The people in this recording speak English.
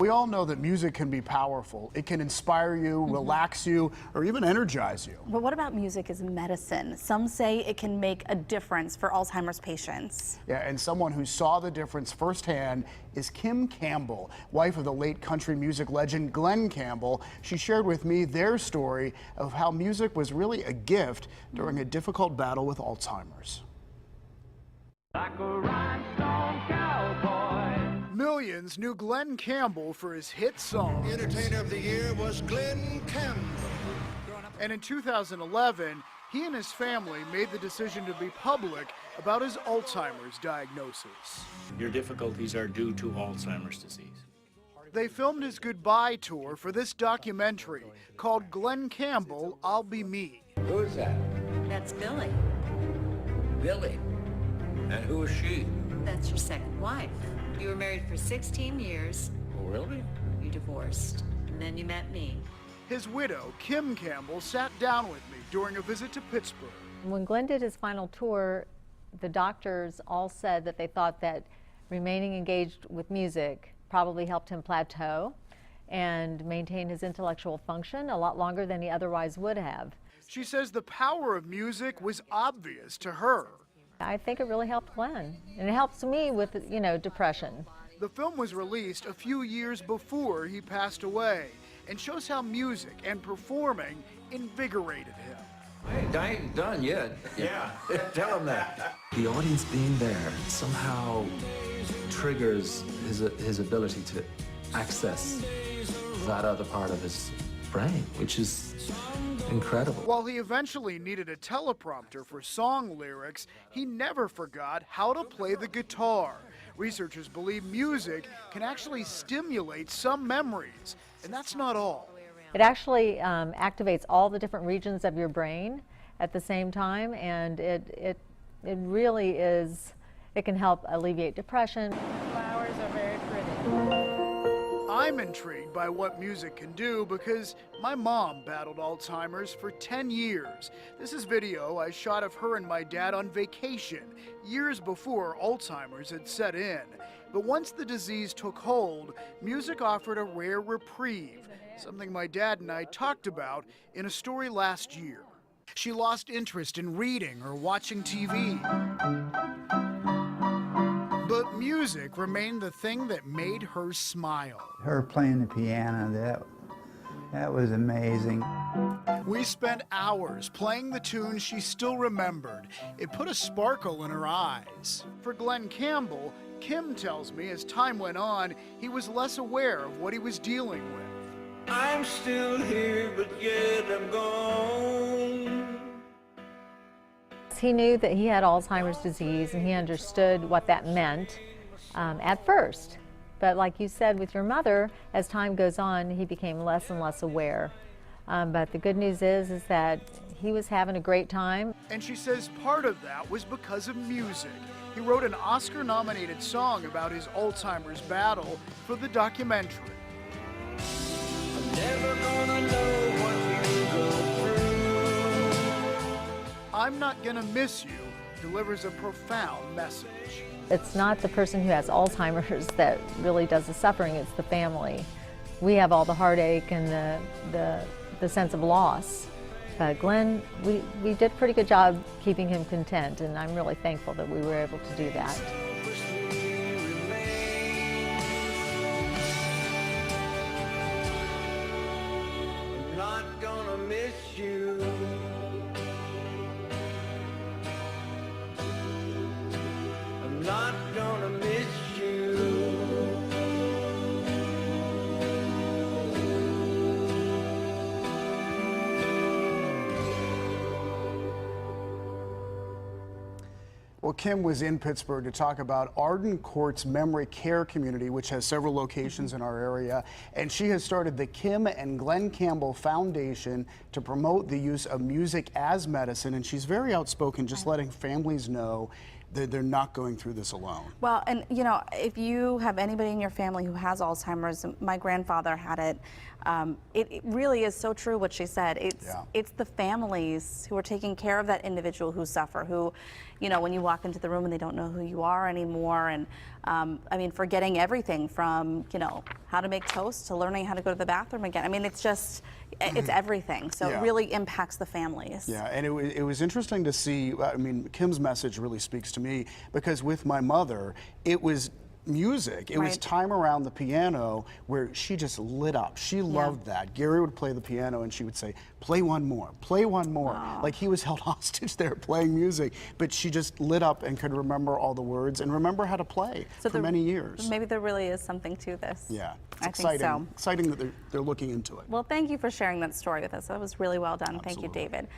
We all know that music can be powerful. It can inspire you, relax you, or even energize you. But what about music as medicine? Some say it can make a difference for Alzheimer's patients. Yeah, and someone who saw the difference firsthand is Glen Campbell, wife of the late country music legend Glen Campbell. She shared with me their story of how music was really a gift during a difficult battle with Alzheimer's. Like a rhinestone cowboy. Millions knew Glen Campbell for his hit song. Entertainer of the Year was Glen Campbell. And in 2011, he and his family made the decision to be public about his Alzheimer's diagnosis. Your difficulties are due to Alzheimer's disease. They filmed his goodbye tour for this documentary called Glen Campbell, I'll Be Me. Who is that? That's Billy. Billy. And who is she? That's your second wife. You were married for 16 years. Oh, really? You divorced. And then you met me. His widow, Glen Campbell, sat down with me during a visit to Pittsburgh. When Glen did his final tour, the doctors all said that they thought that remaining engaged with music probably helped him plateau and maintain his intellectual function a lot longer than he otherwise would have. She says the power of music was obvious to her. I think it really helped Glen, and it helps me with, depression. The film was released a few years before he passed away and shows how music and performing invigorated him. Hey, I ain't done yet. Yeah. Tell him that. The audience being there somehow triggers his ability to access that other part of his brain, which is incredible. While he eventually needed a teleprompter for song lyrics, he never forgot how to play the guitar. Researchers believe music can actually stimulate some memories, and that's not all. It actually activates all the different regions of your brain at the same time, and it really is, it can help alleviate depression. Flowers are very pretty. I'm intrigued by what music can do because my mom battled Alzheimer's for 10 years. This is video I shot of her and my dad on vacation years before Alzheimer's had set in. But once the disease took hold, music offered a rare reprieve, something my dad and I talked about in a story last year. She lost interest in reading or watching TV. But music remained the thing that made her smile. Her playing the piano, that was amazing. We spent hours playing the tunes she still remembered. It put a sparkle in her eyes. For Glen Campbell, Kim tells me as time went on, he was less aware of what he was dealing with. I'm still here, but yet I'm gone. He knew that he had Alzheimer's disease, and he understood what that meant at first. But like you said with your mother, as time goes on, he became less and less aware. But the good news is that he was having a great time. And she says part of that was because of music. He wrote an Oscar-nominated song about his Alzheimer's battle for the documentary. I'm never gonna know what you go through. I'm Not Gonna Miss You delivers a profound message. It's not the person who has Alzheimer's that really does the suffering, it's the family. We have all the heartache and the sense of loss. But Glen, we did a pretty good job keeping him content, and I'm really thankful that we were able to do that. I'm not gonna miss you. I'm not gonna miss you. Well, Kim was in Pittsburgh to talk about Arden Court's memory care community, which has several locations in our area. And she has started the Kim and Glen Campbell Foundation to promote the use of music as medicine. And she's very outspoken, just letting families know that they're not going through this alone. Well, and you know, if you have anybody in your family who has Alzheimer's, my grandfather had it. It really is so true what she said. It's the families who are taking care of that individual who suffer, who, you know, when you walk into the room and they don't know who you are anymore. And I mean, forgetting everything from, you know, how to make toast to learning how to go to the bathroom again. I mean, it's just, it's everything. So Yeah. it really impacts the families. Yeah, and it was interesting to see. I mean, Kim's message really speaks to me because with my mother, it was music. It was Right. time around the piano where she just lit up. She loved that. Gary would play the piano and she would say, play one more, play one more. Like he was held hostage there playing music, but she just lit up and could remember all the words and remember how to play for many years. Maybe there really is something to this. Yeah, it's I exciting. think so. Exciting that they're looking into it. Well, thank you for sharing that story with us. That was really well done. Thank you, Absolutely. David.